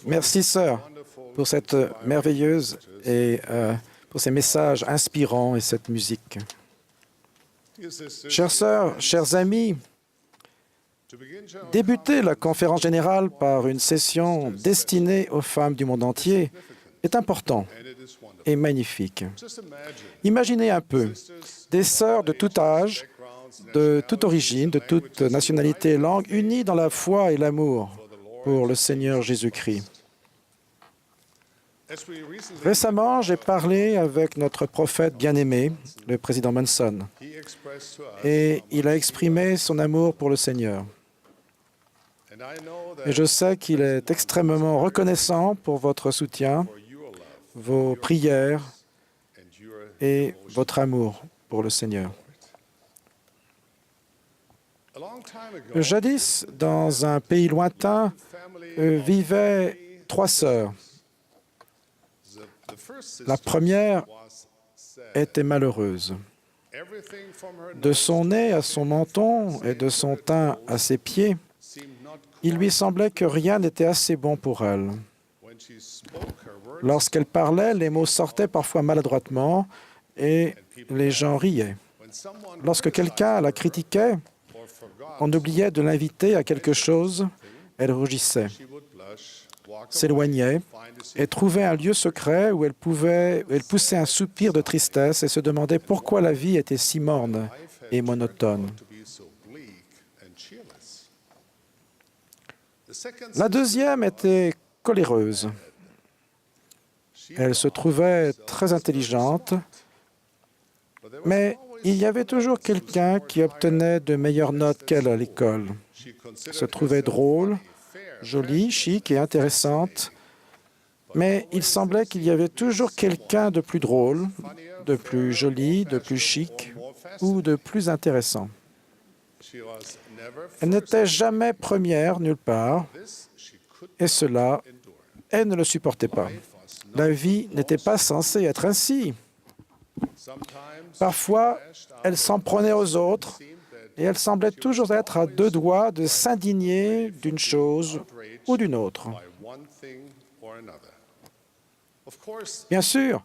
Merci, sœurs, pour cette merveilleuse et pour ces messages inspirants et cette musique. Chères sœurs, chers amis, débuter la conférence générale par une session destinée aux femmes du monde entier est important et magnifique. Imaginez un peu des sœurs de tout âge, de toute origine, de toute nationalité et langue, unies dans la foi et l'amour pour le Seigneur Jésus-Christ. Récemment, j'ai parlé avec notre prophète bien-aimé, le président Monson, et il a exprimé son amour pour le Seigneur. Et je sais qu'il est extrêmement reconnaissant pour votre soutien, vos prières et votre amour pour le Seigneur. Jadis, dans un pays lointain, vivaient 3 sœurs. La première était malheureuse. De son nez à son menton et de son teint à ses pieds, il lui semblait que rien n'était assez bon pour elle. Lorsqu'elle parlait, les mots sortaient parfois maladroitement et les gens riaient. Lorsque quelqu'un la critiquait, on oubliait de l'inviter à quelque chose, elle rougissait, s'éloignait et trouvait un lieu secret où elle poussait un soupir de tristesse et se demandait pourquoi la vie était si morne et monotone. La deuxième était coléreuse. Elle se trouvait très intelligente, mais il y avait toujours quelqu'un qui obtenait de meilleures notes qu'elle à l'école. Elle se trouvait drôle, jolie, chic et intéressante, mais il semblait qu'il y avait toujours quelqu'un de plus drôle, de plus joli, de plus chic ou de plus intéressant. Elle n'était jamais première nulle part, et cela, elle ne le supportait pas. La vie n'était pas censée être ainsi. Parfois, elle s'en prenait aux autres, et elle semblait toujours être à 2 doigts de s'indigner d'une chose ou d'une autre. Bien sûr,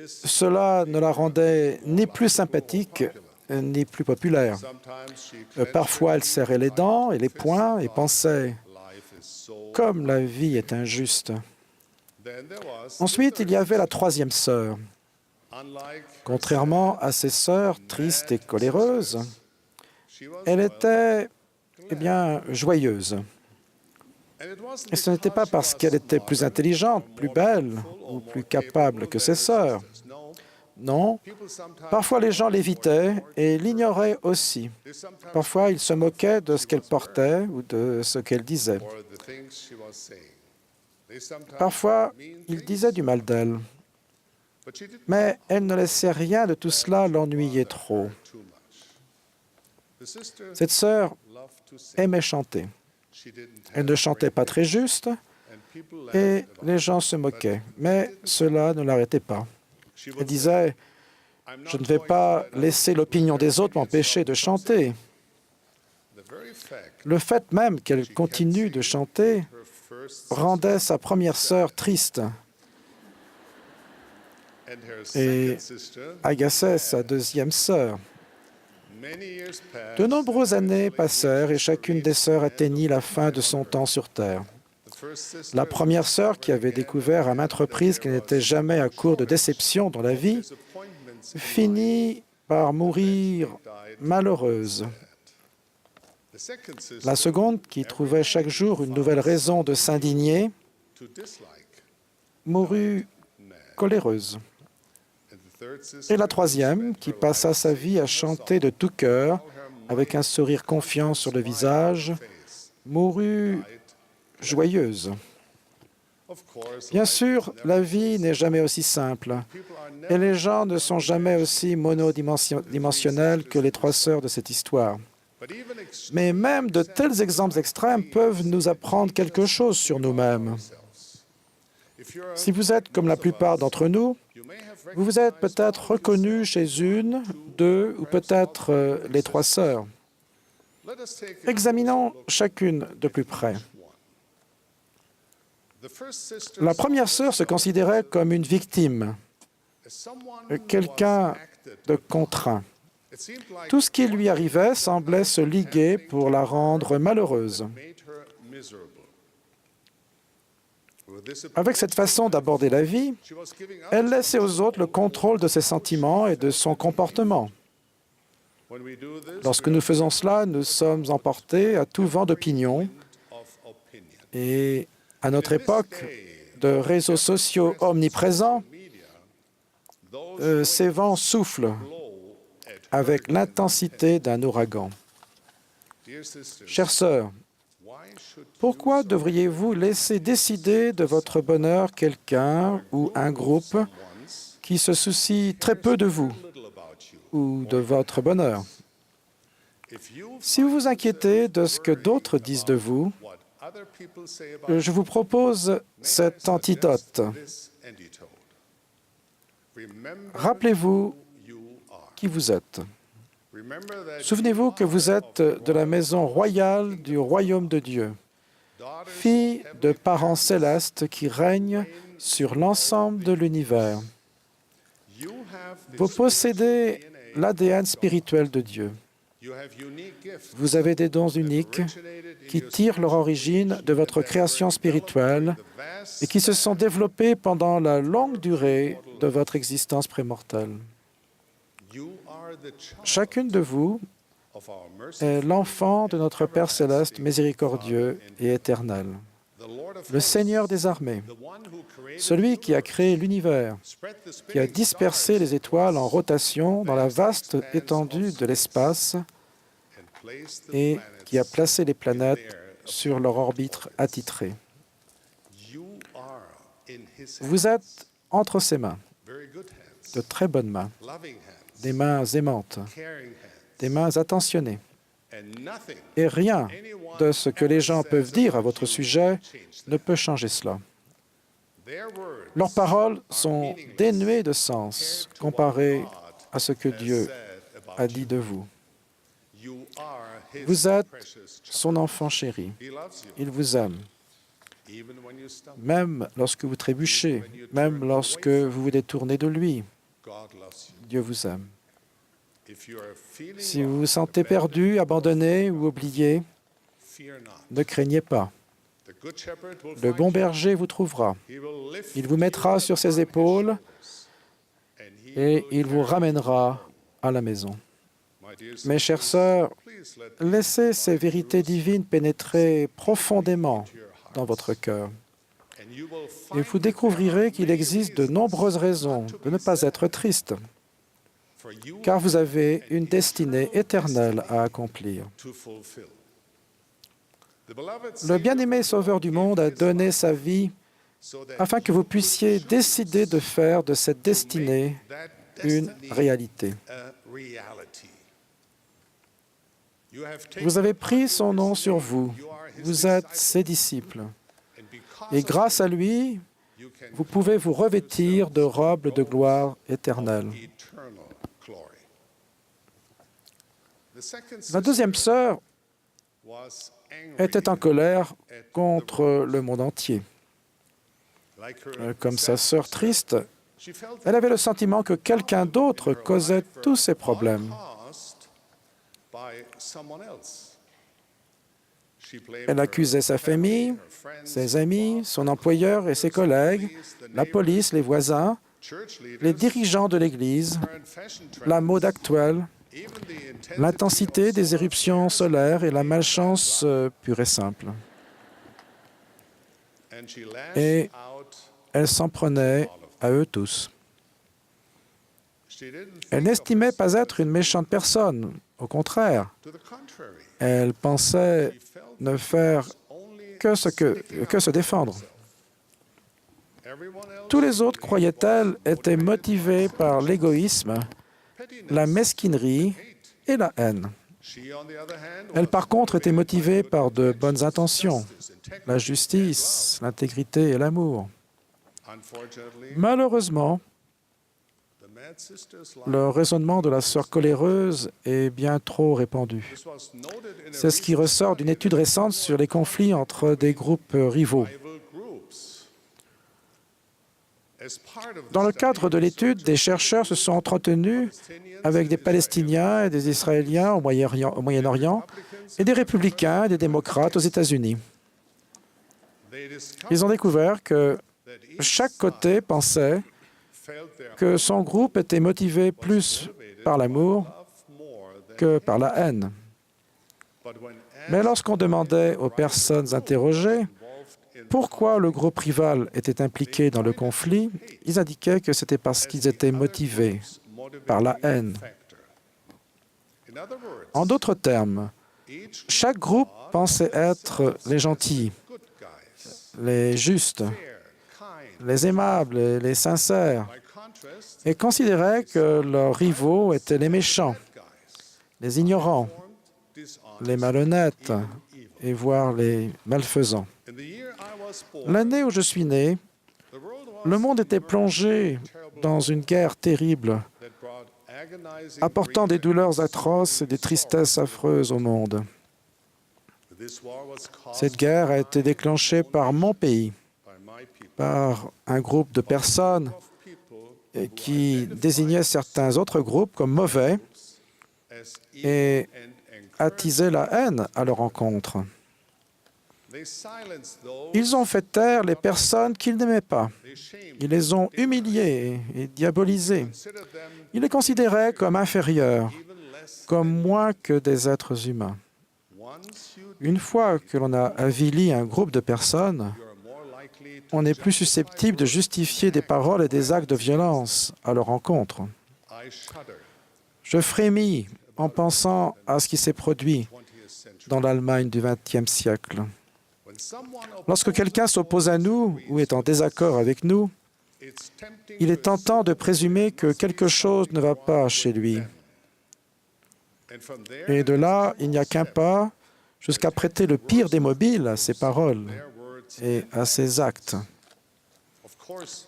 cela ne la rendait ni plus sympathique ni plus populaire. Parfois, elle serrait les dents et les poings et pensait « Comme la vie est injuste ». Ensuite, il y avait la troisième sœur. Contrairement à ses sœurs tristes et coléreuses, elle était, joyeuse. Et ce n'était pas parce qu'elle était plus intelligente, plus belle ou plus capable que ses sœurs. Non, parfois les gens l'évitaient et l'ignoraient aussi. Parfois, ils se moquaient de ce qu'elle portait ou de ce qu'elle disait. Parfois, ils disaient du mal d'elle. Mais elle ne laissait rien de tout cela l'ennuyer trop. Cette sœur aimait chanter. Elle ne chantait pas très juste et les gens se moquaient, mais cela ne l'arrêtait pas. Elle disait « Je ne vais pas laisser l'opinion des autres m'empêcher de chanter ». Le fait même qu'elle continue de chanter rendait sa première sœur triste et agaçait sa deuxième sœur. De nombreuses années passèrent et chacune des sœurs atteignit la fin de son temps sur Terre. La première sœur, qui avait découvert à maintes reprises qu'elle n'était jamais à court de déceptions dans la vie, finit par mourir malheureuse. La seconde, qui trouvait chaque jour une nouvelle raison de s'indigner, mourut coléreuse. Et la troisième, qui passa sa vie à chanter de tout cœur, avec un sourire confiant sur le visage, mourut joyeuse. Bien sûr, la vie n'est jamais aussi simple, et les gens ne sont jamais aussi monodimensionnels que les 3 sœurs de cette histoire. Mais même de tels exemples extrêmes peuvent nous apprendre quelque chose sur nous-mêmes. Si vous êtes comme la plupart d'entre nous, vous vous êtes peut-être reconnu chez une, 2 ou peut-être les 3 sœurs. Examinons chacune de plus près. La première sœur se considérait comme une victime, quelqu'un de contraint. Tout ce qui lui arrivait semblait se liguer pour la rendre malheureuse. Avec cette façon d'aborder la vie, elle laissait aux autres le contrôle de ses sentiments et de son comportement. Lorsque nous faisons cela, nous sommes emportés à tout vent d'opinion. Et à notre époque de réseaux sociaux omniprésents, ces vents soufflent avec l'intensité d'un ouragan. Chères sœurs, pourquoi devriez-vous laisser décider de votre bonheur quelqu'un ou un groupe qui se soucie très peu de vous ou de votre bonheur? Si vous vous inquiétez de ce que d'autres disent de vous, je vous propose cet antidote. Rappelez-vous qui vous êtes. Souvenez-vous que vous êtes de la maison royale du royaume de Dieu, fille de parents célestes qui règnent sur l'ensemble de l'univers. Vous possédez l'ADN spirituel de Dieu. Vous avez des dons uniques qui tirent leur origine de votre création spirituelle et qui se sont développés pendant la longue durée de votre existence prémortelle. Chacune de vous est l'enfant de notre Père céleste, miséricordieux et éternel, le Seigneur des armées, celui qui a créé l'univers, qui a dispersé les étoiles en rotation dans la vaste étendue de l'espace et qui a placé les planètes sur leur orbite attitrée. Vous êtes entre ses mains, de très bonnes mains, des mains aimantes, des mains attentionnées. Et rien de ce que les gens peuvent dire à votre sujet ne peut changer cela. Leurs paroles sont dénuées de sens comparées à ce que Dieu a dit de vous. Vous êtes son enfant chéri. Il vous aime. Même lorsque vous trébuchez, même lorsque vous vous détournez de lui, Dieu vous aime. Si vous vous sentez perdu, abandonné ou oublié, ne craignez pas. Le bon berger vous trouvera. Il vous mettra sur ses épaules et il vous ramènera à la maison. Mes chères sœurs, laissez ces vérités divines pénétrer profondément dans votre cœur. Et vous découvrirez qu'il existe de nombreuses raisons de ne pas être triste, car vous avez une destinée éternelle à accomplir. Le bien-aimé Sauveur du monde a donné sa vie afin que vous puissiez décider de faire de cette destinée une réalité. Vous avez pris son nom sur vous. Vous êtes ses disciples. Et grâce à lui, vous pouvez vous revêtir de robes de gloire éternelle. La deuxième sœur était en colère contre le monde entier. Comme sa sœur triste, elle avait le sentiment que quelqu'un d'autre causait tous ses problèmes. Elle accusait sa famille, ses amis, son employeur et ses collègues, la police, les voisins, les dirigeants de l'Église, la mode actuelle, l'intensité des éruptions solaires et la malchance pure et simple. Et elle s'en prenait à eux tous. Elle n'estimait pas être une méchante personne. Au contraire, elle pensait ne faire que se défendre. Tous les autres, croyait-elle, étaient motivés par l'égoïsme, la mesquinerie et la haine. Elle, par contre, était motivée par de bonnes intentions, la justice, l'intégrité et l'amour. Malheureusement, le raisonnement de la sœur coléreuse est bien trop répandu. C'est ce qui ressort d'une étude récente sur les conflits entre des groupes rivaux. Dans le cadre de l'étude, des chercheurs se sont entretenus avec des Palestiniens et des Israéliens au Moyen-Orient et des républicains et des démocrates aux États-Unis. Ils ont découvert que chaque côté pensait que son groupe était motivé plus par l'amour que par la haine. Mais lorsqu'on demandait aux personnes interrogées pourquoi le groupe rival était impliqué dans le conflit, ils indiquaient que c'était parce qu'ils étaient motivés par la haine. En d'autres termes, chaque groupe pensait être les gentils, les justes, les aimables et les sincères, et considérait que leurs rivaux étaient les méchants, les ignorants, les malhonnêtes et voire les malfaisants. L'année où je suis né, le monde était plongé dans une guerre terrible, apportant des douleurs atroces et des tristesses affreuses au monde. Cette guerre a été déclenchée par mon pays, par un groupe de personnes qui désignaient certains autres groupes comme mauvais et attisaient la haine à leur encontre. Ils ont fait taire les personnes qu'ils n'aimaient pas. Ils les ont humiliés et diabolisés. Ils les considéraient comme inférieurs, comme moins que des êtres humains. Une fois que l'on a avili un groupe de personnes, on est plus susceptible de justifier des paroles et des actes de violence à leur encontre. Je frémis en pensant à ce qui s'est produit dans l'Allemagne du XXe siècle. Lorsque quelqu'un s'oppose à nous ou est en désaccord avec nous, il est tentant de présumer que quelque chose ne va pas chez lui. Et de là, il n'y a qu'un pas jusqu'à prêter le pire des mobiles à ses paroles et à ses actes.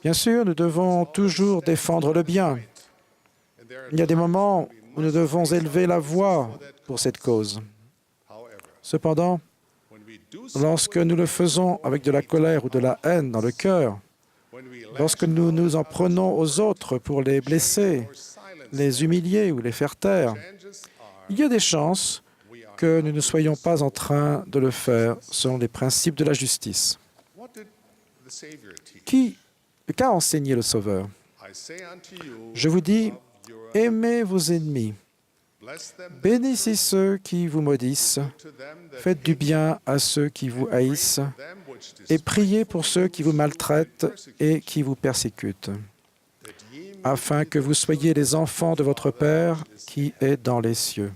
Bien sûr, nous devons toujours défendre le bien. Il y a des moments où nous devons élever la voix pour cette cause. Cependant, lorsque nous le faisons avec de la colère ou de la haine dans le cœur, lorsque nous nous en prenons aux autres pour les blesser, les humilier ou les faire taire, il y a des chances que nous ne soyons pas en train de le faire selon les principes de la justice. Qu'a enseigné le Sauveur? Je vous dis, aimez vos ennemis, bénissez ceux qui vous maudissent, faites du bien à ceux qui vous haïssent, et priez pour ceux qui vous maltraitent et qui vous persécutent, afin que vous soyez les enfants de votre Père qui est dans les cieux.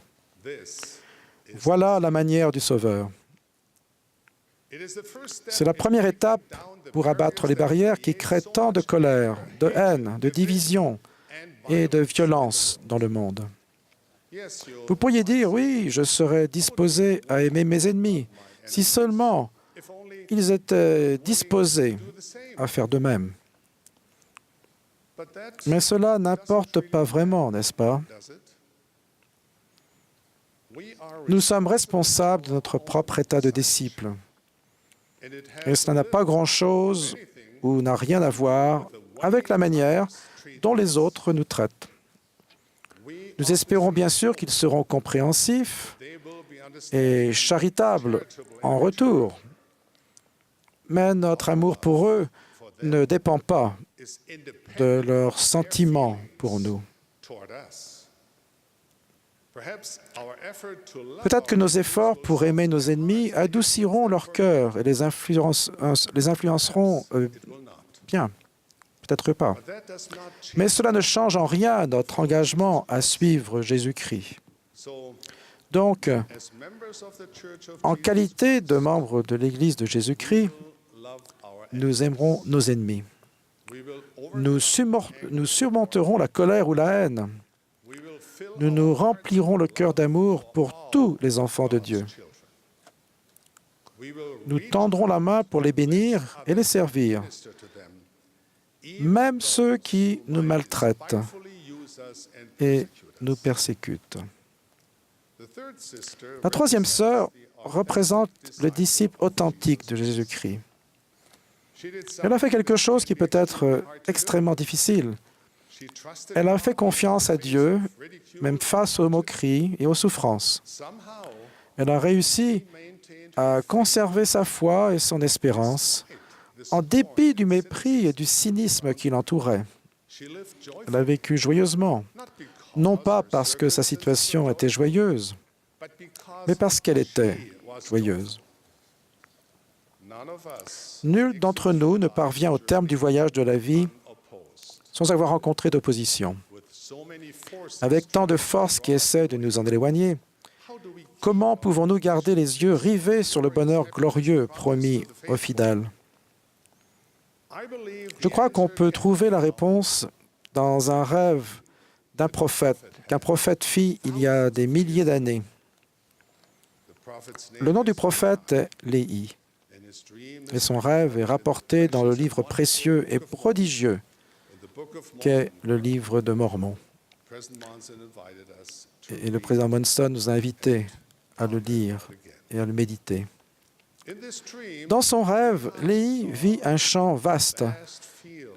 Voilà la manière du Sauveur. C'est la première étape pour abattre les barrières qui créent tant de colère, de haine, de division et de violence dans le monde. Vous pourriez dire, oui, je serais disposé à aimer mes ennemis, si seulement ils étaient disposés à faire de même. Mais cela n'importe pas vraiment, n'est-ce pas? Nous sommes responsables de notre propre état de disciple. Et cela n'a pas grand-chose ou n'a rien à voir avec la manière dont les autres nous traitent. Nous espérons bien sûr qu'ils seront compréhensifs et charitables en retour. Mais notre amour pour eux ne dépend pas de leurs sentiments pour nous. Peut-être que nos efforts pour aimer nos ennemis adouciront leur cœur et les influenceront bien. Peut-être pas. Mais cela ne change en rien notre engagement à suivre Jésus-Christ. Donc, en qualité de membres de l'Église de Jésus-Christ, nous aimerons nos ennemis. Nous surmonterons la colère ou la haine. Nous nous remplirons le cœur d'amour pour tous les enfants de Dieu. Nous tendrons la main pour les bénir et les servir, même ceux qui nous maltraitent et nous persécutent. La troisième sœur représente le disciple authentique de Jésus-Christ. Elle a fait quelque chose qui peut être extrêmement difficile. Elle a fait confiance à Dieu, même face aux moqueries et aux souffrances. Elle a réussi à conserver sa foi et son espérance, en dépit du mépris et du cynisme qui l'entourait. Elle a vécu joyeusement, non pas parce que sa situation était joyeuse, mais parce qu'elle était joyeuse. Nul d'entre nous ne parvient au terme du voyage de la vie sans avoir rencontré d'opposition. Avec tant de forces qui essaient de nous en éloigner, comment pouvons-nous garder les yeux rivés sur le bonheur glorieux promis aux fidèles? Je crois qu'on peut trouver la réponse dans un rêve d'un prophète, qu'un prophète fit il y a des milliers d'années. Le nom du prophète est Léhi, et son rêve est rapporté dans le livre précieux et prodigieux qu'est le livre de Mormon. Et le président Monson nous a invités à le lire et à le méditer. Dans son rêve, Léhi vit un champ vaste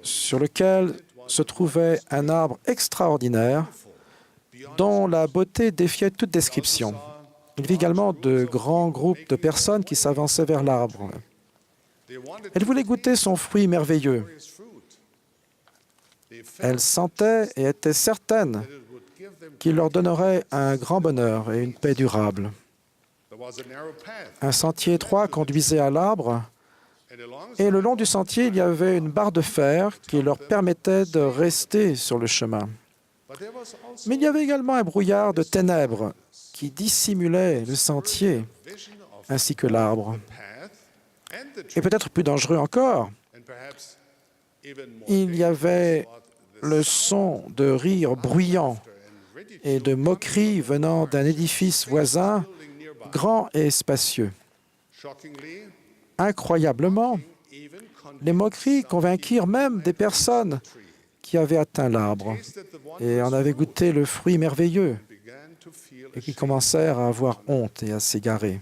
sur lequel se trouvait un arbre extraordinaire dont la beauté défiait toute description. Il vit également de grands groupes de personnes qui s'avançaient vers l'arbre. Elles voulaient goûter son fruit merveilleux. Elles sentaient et étaient certaines qu'il leur donnerait un grand bonheur et une paix durable. Un sentier étroit conduisait à l'arbre, et le long du sentier, il y avait une barre de fer qui leur permettait de rester sur le chemin. Mais il y avait également un brouillard de ténèbres qui dissimulait le sentier ainsi que l'arbre. Et peut-être plus dangereux encore, il y avait le son de rires bruyants et de moqueries venant d'un édifice voisin, grand et spacieux. Incroyablement, les moqueries convainquirent même des personnes qui avaient atteint l'arbre et en avaient goûté le fruit merveilleux et qui commencèrent à avoir honte et à s'égarer.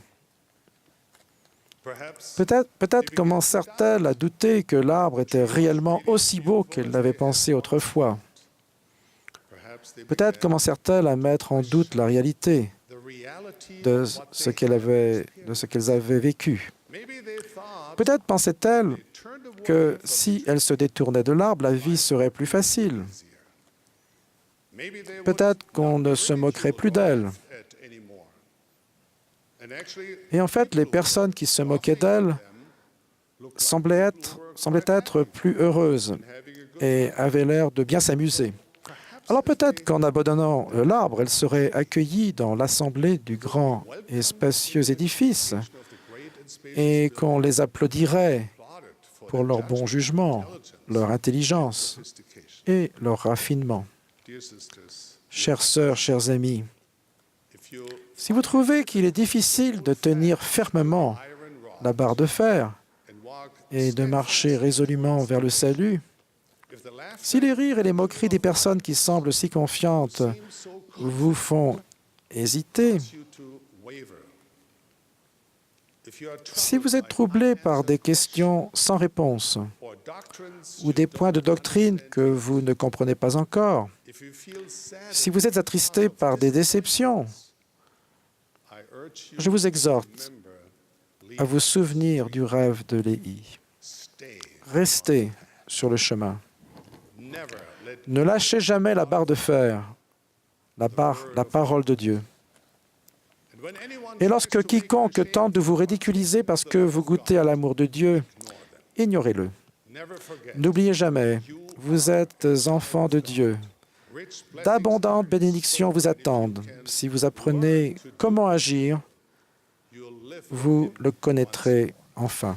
Peut-être commencèrent-elles à douter que l'arbre était réellement aussi beau qu'elles l'avaient pensé autrefois. Peut-être commencèrent-elles à mettre en doute la réalité de ce qu'elles avaient vécu. Peut-être pensaient-elles que si elles se détournaient de l'arbre, la vie serait plus facile. Peut-être qu'on ne se moquerait plus d'elles. Et en fait, les personnes qui se moquaient d'elles semblaient être plus heureuses et avaient l'air de bien s'amuser. Alors peut-être qu'en abandonnant l'arbre, elles seraient accueillies dans l'assemblée du grand et spacieux édifice et qu'on les applaudirait pour leur bon jugement, leur intelligence et leur raffinement. Chères sœurs, chers amis, si vous trouvez qu'il est difficile de tenir fermement la barre de fer et de marcher résolument vers le salut, si les rires et les moqueries des personnes qui semblent si confiantes vous font hésiter, si vous êtes troublé par des questions sans réponse ou des points de doctrine que vous ne comprenez pas encore, si vous êtes attristé par des déceptions, je vous exhorte à vous souvenir du rêve de Léhi. Restez sur le chemin. Ne lâchez jamais la barre de fer, la parole de Dieu. Et lorsque quiconque tente de vous ridiculiser parce que vous goûtez à l'amour de Dieu, ignorez-le. N'oubliez jamais, vous êtes enfants de Dieu. D'abondantes bénédictions vous attendent. Si vous apprenez comment agir, vous le connaîtrez enfin.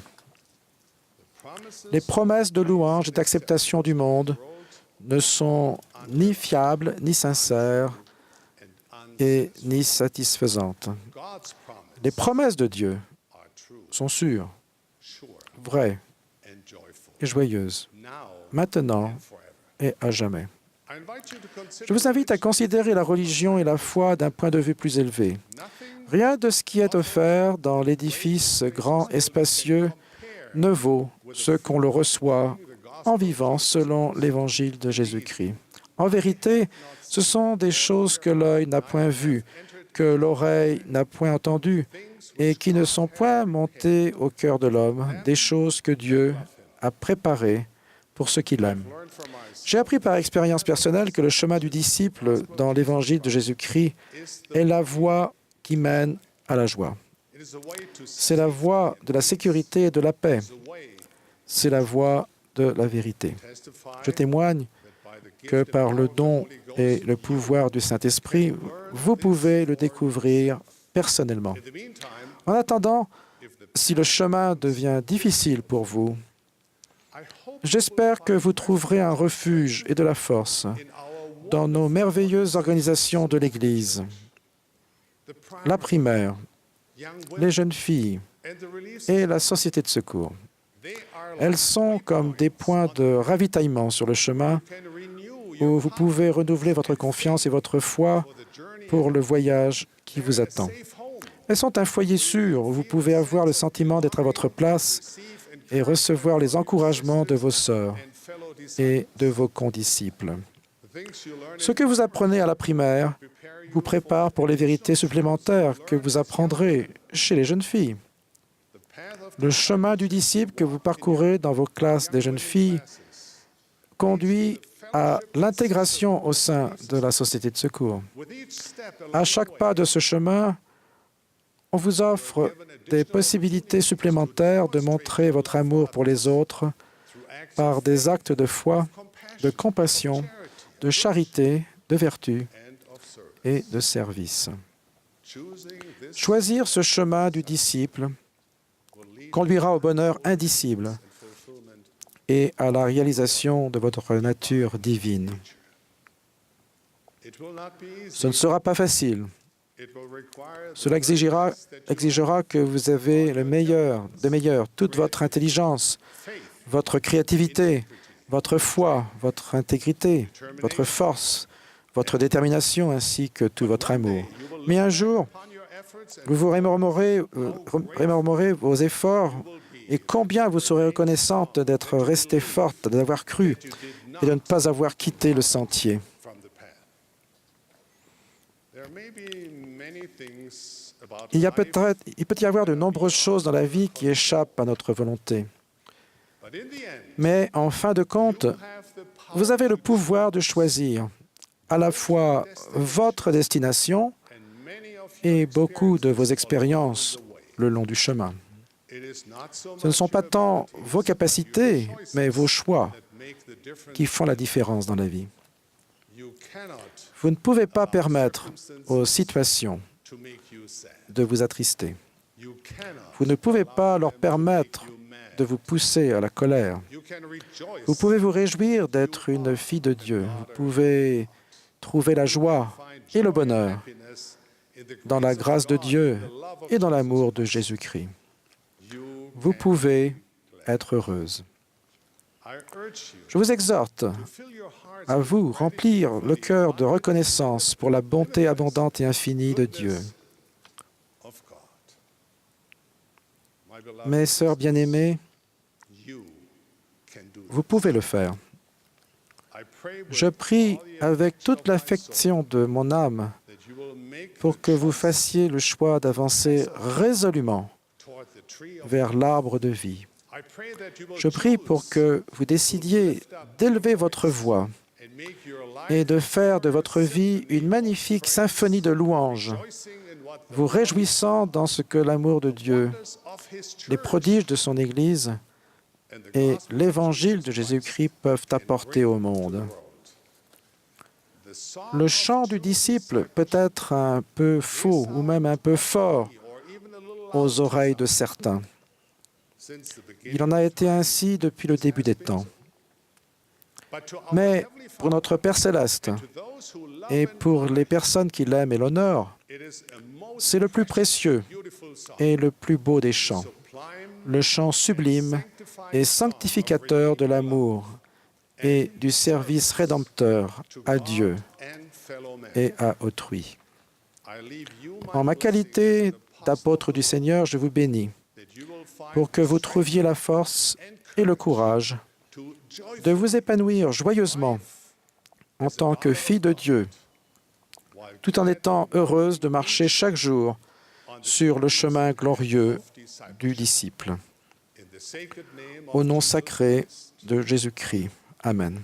Les promesses de louange et d'acceptation du monde ne sont ni fiables, ni sincères et ni satisfaisantes. Les promesses de Dieu sont sûres, vraies et joyeuses, maintenant et à jamais. Je vous invite à considérer la religion et la foi d'un point de vue plus élevé. Rien de ce qui est offert dans l'édifice grand et spacieux ne vaut ce qu'on le reçoit en vivant selon l'Évangile de Jésus-Christ. En vérité, ce sont des choses que l'œil n'a point vues, que l'oreille n'a point entendues, et qui ne sont point montées au cœur de l'homme, des choses que Dieu a préparées pour ceux qui l'aiment. J'ai appris par expérience personnelle que le chemin du disciple dans l'Évangile de Jésus-Christ est la voie qui mène à la joie. C'est la voie de la sécurité et de la paix. C'est la voie de la vérité. Je témoigne que par le don et le pouvoir du Saint-Esprit, vous pouvez le découvrir personnellement. En attendant, si le chemin devient difficile pour vous, j'espère que vous trouverez un refuge et de la force dans nos merveilleuses organisations de l'Église, la primaire, les jeunes filles et la société de secours. Elles sont comme des points de ravitaillement sur le chemin où vous pouvez renouveler votre confiance et votre foi pour le voyage qui vous attend. Elles sont un foyer sûr où vous pouvez avoir le sentiment d'être à votre place et recevoir les encouragements de vos sœurs et de vos condisciples. Ce que vous apprenez à la primaire vous prépare pour les vérités supplémentaires que vous apprendrez chez les jeunes filles. Le chemin du disciple que vous parcourez dans vos classes des jeunes filles conduit à l'intégration au sein de la société de secours. À chaque pas de ce chemin, on vous offre des possibilités supplémentaires de montrer votre amour pour les autres par des actes de foi, de compassion, de charité, de vertu et de service. Choisir ce chemin du disciple conduira au bonheur indicible et à la réalisation de votre nature divine. Ce ne sera pas facile. Cela exigera que vous avez le meilleur des meilleurs, toute votre intelligence, votre créativité, votre foi, votre intégrité, votre force, votre détermination ainsi que tout votre amour. Mais un jour, vous remémorerez vos efforts et combien vous serez reconnaissante d'être restée forte, d'avoir cru et de ne pas avoir quitté le sentier. Il peut y avoir de nombreuses choses dans la vie qui échappent à notre volonté. Mais en fin de compte, vous avez le pouvoir de choisir à la fois votre destination et beaucoup de vos expériences le long du chemin. Ce ne sont pas tant vos capacités, mais vos choix qui font la différence dans la vie. Vous ne pouvez pas permettre aux situations de vous attrister. Vous ne pouvez pas leur permettre de vous pousser à la colère. Vous pouvez vous réjouir d'être une fille de Dieu. Vous pouvez trouver la joie et le bonheur dans la grâce de Dieu et dans l'amour de Jésus-Christ. Vous pouvez être heureuse. Je vous exhorte à vous remplir le cœur de reconnaissance pour la bonté abondante et infinie de Dieu. Mes sœurs bien-aimées, vous pouvez le faire. Je prie avec toute l'affection de mon âme pour que vous fassiez le choix d'avancer résolument vers l'arbre de vie. Je prie pour que vous décidiez d'élever votre voix et de faire de votre vie une magnifique symphonie de louanges, vous réjouissant dans ce que l'amour de Dieu, les prodiges de son Église et l'Évangile de Jésus-Christ peuvent apporter au monde. Le chant du disciple peut être un peu faux ou même un peu fort aux oreilles de certains. Il en a été ainsi depuis le début des temps. Mais pour notre Père céleste et pour les personnes qui l'aiment et l'honorent, c'est le plus précieux et le plus beau des chants, le chant sublime et sanctificateur de l'amour et du service rédempteur à Dieu et à autrui. En ma qualité d'apôtre du Seigneur, je vous bénis pour que vous trouviez la force et le courage de vous épanouir joyeusement en tant que fille de Dieu, tout en étant heureuse de marcher chaque jour sur le chemin glorieux du disciple. Au nom sacré de Jésus-Christ. Amen.